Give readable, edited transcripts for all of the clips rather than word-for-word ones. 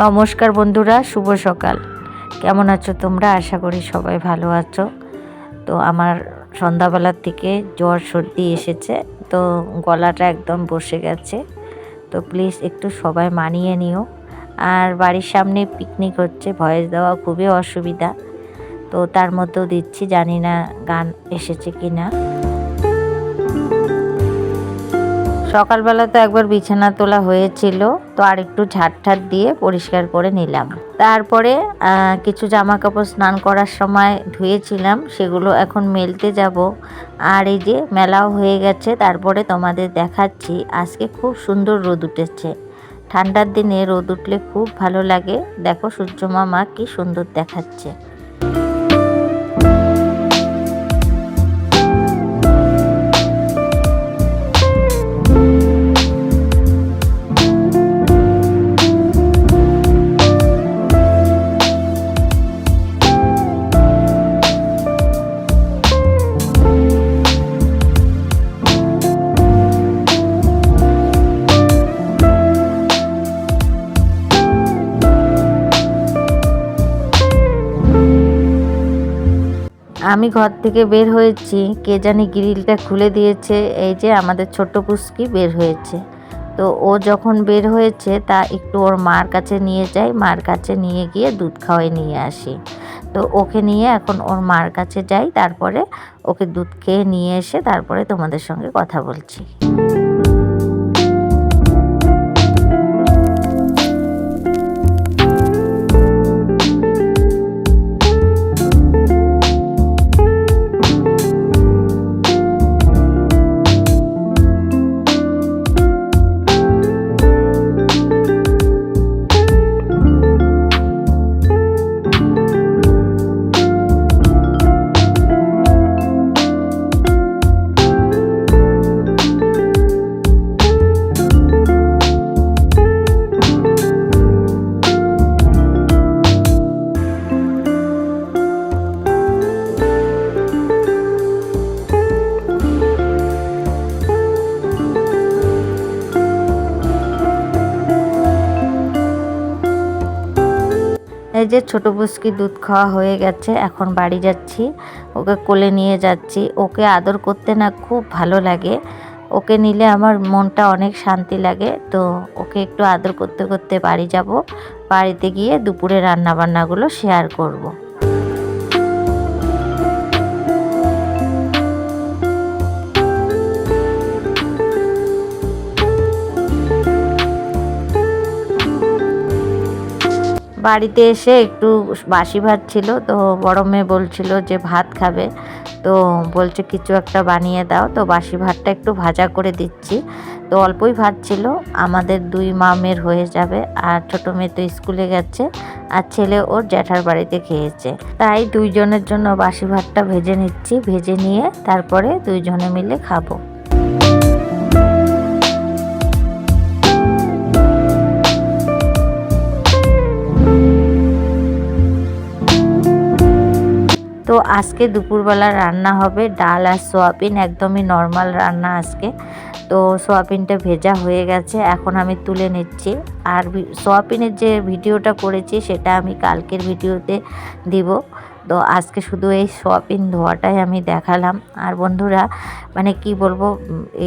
নমস্কার বন্ধুরা, শুভ সকাল। কেমন আছো তোমরা? আশা করি সবাই ভালো আছো। তো আমার সন্ধ্যাবেলার থেকে জ্বর সর্দি এসেছে, তো গলাটা একদম বসে গেছে। তো প্লিজ একটু সবাই মানিয়ে নিও। আর বাড়ির সামনে পিকনিক হচ্ছে, ভয়েস দেওয়া খুবই অসুবিধা, তো তার মধ্যেও দিচ্ছি, জানি না গান এসেছে কি না। সকালবেলা তো একবার বিছানা তোলা হয়েছিল, তো আর একটু ঝাড় দিয়ে পরিষ্কার করে নিলাম। তারপরে কিছু জামা কাপড় স্নান করার সময় ধুয়েছিলাম, সেগুলো এখন মেলতে যাব। আর এই যে মেলাও হয়ে গেছে। তারপরে তোমাদের দেখাচ্ছি, আজকে খুব সুন্দর রোদ উঠেছে। ঠান্ডার দিনে রোদ উঠলে খুব ভালো লাগে। দেখো সূর্য মামা কি সুন্দর দেখাচ্ছে। আমি ঘর থেকে বের হয়েছি, কে জানি গ্রিলটা খুলে দিয়েছে। এই যে আমাদের ছোট্ট পুচকি বের হয়েছে। তো ও যখন বের হয়েছে, তা একটু ওর মার কাছে নিয়ে যাই, মার কাছে নিয়ে গিয়ে দুধ খাওয়াই নিয়ে আসি। তো ওকে নিয়ে এখন ওর মার কাছে যাই, তারপরে ওকে দুধ খেয়ে নিয়ে এসে তারপরে তোমাদের সঙ্গে কথা বলছি। এই যে ছোট পুচকি দুধ খাওয়া হয়ে গেছে, এখন বাড়ি যাচ্ছি, ওকে কোলে নিয়ে যাচ্ছি। ওকে আদর করতে না খুব ভালো লাগে, ওকে নিলে আমার মনটা অনেক শান্তি লাগে। তো ওকে একটু আদর করতে করতে বাড়ি যাব। বাড়িতে গিয়ে দুপুরে রান্নাবান্নাগুলো শেয়ার করব। বাড়িতে এসে একটু বাসি ভাত ছিল, তো বড় মেয়ে বলছিল যে ভাত খাবে, তো বলছে কিছু একটা বানিয়ে দাও। তো বাসি ভাতটা একটু ভাজা করে দিচ্ছি। তো অল্পই ভাত ছিল, আমাদের দুই মামের হয়ে যাবে। আর ছোটো মেয়ে তো স্কুলে গেছে, আর ছেলে ওর জ্যাঠার বাড়িতে খেয়েছে। তাই দুইজনের জন্য বাসি ভাতটা ভেজে নিচ্ছি, ভেজে নিয়ে তারপরে দুইজনে মিলে খাবো। তো আজকে দুপুরবেলা রান্না হবে ডাল আর সোয়াবিন, একদমই নর্মাল রান্না আজকে। তো সোয়াবিনটা ভেজা হয়ে গেছে, এখন আমি তুলে নিচ্ছি। আর সোয়াবিনের যে ভিডিওটা করেছি সেটা আমি কালকের ভিডিওতে দিব। তো আজকে শুধু এই সোয়াবিন ধোয়াটাই আমি দেখালাম। আর বন্ধুরা, মানে কি বলবো,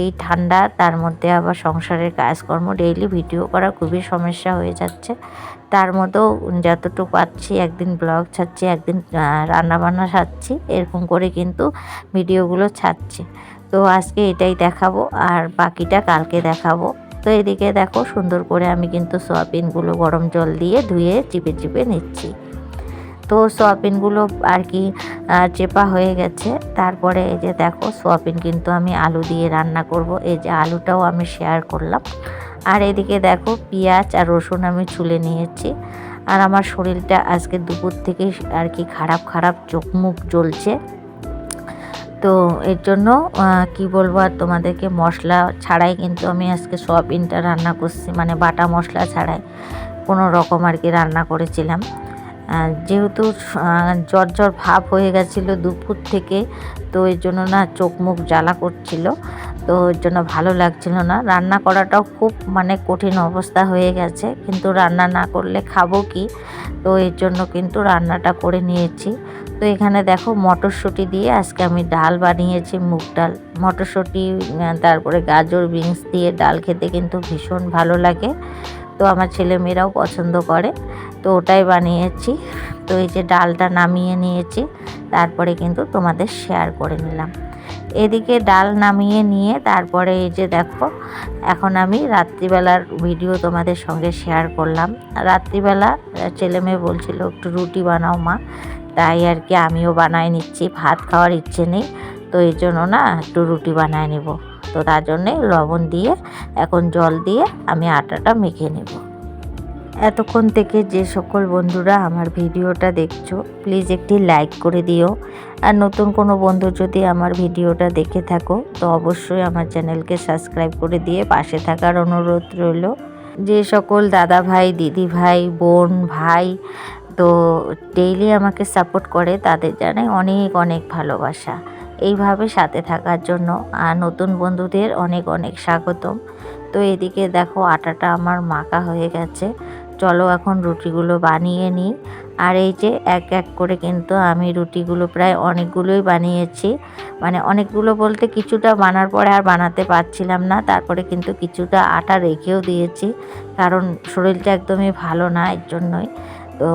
এই ঠান্ডা, তার মধ্যে আবার সংসারের কাজকর্ম, ডেইলি ভিডিও করা খুবই সমস্যা হয়ে যাচ্ছে। তার মধ্যেও যতটুকু পাচ্ছি, একদিন ব্লগ ছাড়ছি, একদিন রান্নাবান্না ছাড়ছি, এরকম করে কিন্তু ভিডিওগুলো ছাড়ছি। তো আজকে এটাই দেখাবো, আর বাকিটা কালকে দেখাবো। তো এদিকে দেখো সুন্দর করে আমি কিন্তু সোয়াবিনগুলো গরম জল দিয়ে ধুয়ে চিপে চিপে নিচ্ছি। তো সোয়াবিনগুলো আর কি চেপা হয়ে গেছে। তারপরে এই যে দেখো সোয়াবিন কিন্তু আমি আলু দিয়ে রান্না করব। এই যে আলুটাও আমি শেয়ার করলাম। আর এদিকে দেখো পেঁয়াজ আর রসুন আমি ছুলে নিয়েছি। আর আমার শরীরটা আজকে দুপুর থেকে আর কি খারাপ চোখ মুখ জ্বলছে। তো এর জন্য কি বলবো আর তোমাদেরকে, মশলা ছাড়াই কিন্তু আমি আজকে সোয়াবিনটা রান্না করছি, মানে বাটা মশলা ছাড়াই কোনো রকম আর কি রান্না করেছিলাম। যেহেতু জ্বর ভাব হয়ে গেছিলো দুপুর থেকে, তো এর জন্য না চোখ মুখ জ্বালা করছিল। তো ওর জন্য ভালো লাগছিল না। রান্না করাটাও খুব মানে কঠিন অবস্থা হয়ে গেছে, কিন্তু রান্না না করলে খাবো কি, তো এর জন্য কিন্তু রান্নাটা করে নিয়েছি। তো এখানে দেখো মটরশুঁটি দিয়ে আজকে আমি ডাল বানিয়েছি, মুগ ডাল। মটরশুঁটি তারপরে গাজর বিনস দিয়ে ডাল খেতে কিন্তু ভীষণ ভালো লাগে, তো আমার ছেলেমেয়েরাও পছন্দ করে, তো ওটাই বানিয়েছি। তো এই যে ডালটা নামিয়ে নিয়েছি, তারপরে কিন্তু তোমাদের শেয়ার করে নিলাম। এদিকে ডাল নামিয়ে নিয়ে তারপরে এই যে দেখো এখন আমি রাত্রিবেলার ভিডিও তোমাদের সঙ্গে শেয়ার করলাম। রাত্রিবেলা ছেলেমেয়ে বলছিল একটু রুটি বানাও মা, তাই আর কি আমিও বানাই নিচ্ছি। ভাত খাওয়ার ইচ্ছে নেই, তো এই জন্য না একটু রুটি বানায় নেব। তো তার জন্যে লবণ দিয়ে এখন জল দিয়ে আমি আটাটা মেখে নেব। এতক্ষণ থেকে যে সকল বন্ধুরা আমার ভিডিওটা দেখছো প্লিজ একটি লাইক করে দিও, আর নতুন কোনো বন্ধু যদি আমার ভিডিওটা দেখে থাকো তো অবশ্যই আমার চ্যানেলকে সাবস্ক্রাইব করে দিয়ে পাশে থাকার অনুরোধ রইল। যে সকল দাদা ভাই, দিদি ভাই, বোন, ভাই তো ডেইলি আমাকে সাপোর্ট করে তাদের জানাই অনেক অনেক ভালোবাসা। এইভাবে সাথে থাকার জন্য আর নতুন বন্ধুদের অনেক অনেক স্বাগতম। তো এদিকে দেখো আটাটা আমার মাখা হয়ে গেছে, চলো এখন রুটিগুলো বানিয়ে নিই। আর এই যে এক এক করে কিন্তু আমি রুটিগুলো প্রায় অনেকগুলোই বানিয়েছি, মানে অনেকগুলো বলতে কিছুটা বানার পরে আর বানাতে পারছিলাম না, তারপরে কিন্তু কিছুটা আটা রেখেও দিয়েছি, কারণ শরীরটা একদমই ভালো না, এর জন্যই। তো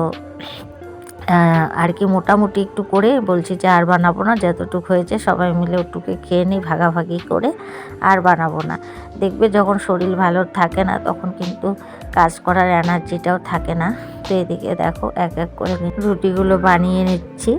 আর কি মোটামুটি একটু করে বলছি যে আর বানাবো না, যতটুকু হয়েছে সবাই মিলে ওটুকে খেয়ে নিই ভাগাভাগি করে, আর বানাবো না। দেখবে যখন শরীর ভালো থাকে না তখন কিন্তু কাজ করার এনার্জিটাও থাকে না। তো এদিকে দেখো এক এক করে রুটিগুলো বানিয়ে নিচ্ছি।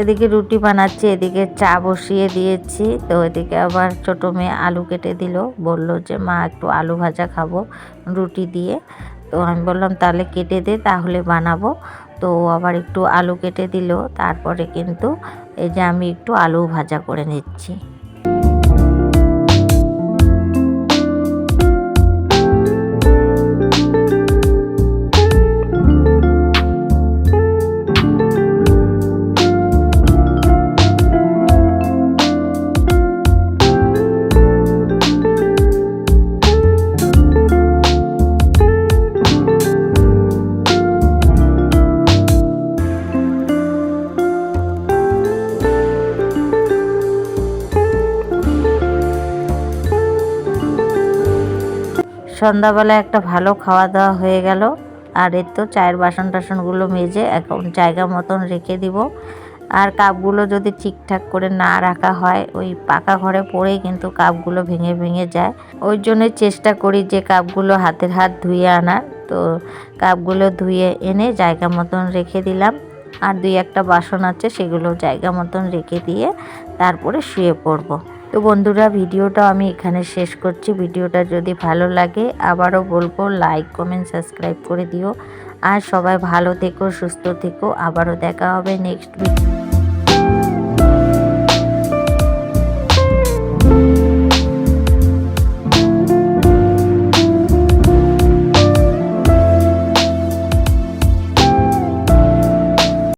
এদিকে রুটি বানাচ্ছি, এদিকে চা বসিয়ে দিয়েছি। তো এদিকে আবার ছোটো মেয়ে আলু কেটে দিল, বলল যে মা একটু আলু ভাজা খাবো রুটি দিয়ে। তো আমি বললাম তাহলে কেটে দে, তাহলে বানাবো। তো আবার একটু আলু কেটে দিল, তারপরে কিন্তু এই যে আমি একটু আলু ভাজা করে নিচ্ছি। সন্ধ্যাবেলা একটা ভালো খাওয়া দাওয়া হয়ে গেল। আর এর তো চায়ের বাসন টাসনগুলো মেজে এখন জায়গা মতন রেখে দিব। আর কাপগুলো যদি ঠিকঠাক করে না রাখা হয় ওই পাকা ঘরে পড়েই কিন্তু কাপগুলো ভেঙে ভেঙে যায়। ওই জন্যই চেষ্টা করি যে কাপগুলো হাতের হাত ধুয়ে আনার। তো কাপগুলো ধুয়ে এনে জায়গা মতন রেখে দিলাম। আর দুই একটা বাসন আছে সেগুলো জায়গা মতন রেখে দিয়ে তারপরে শুয়ে পড়বো। তো বন্ধুরা ভিডিওটা আমি এখানে শেষ করছি। ভিডিওটা যদি ভালো লাগে আবারও বলবো লাইক কমেন্ট সাবস্ক্রাইব করে দিও। আর সবাই ভালো থেকো, সুস্থ থেকো। আবারও দেখা হবে নেক্সট ভিডিও।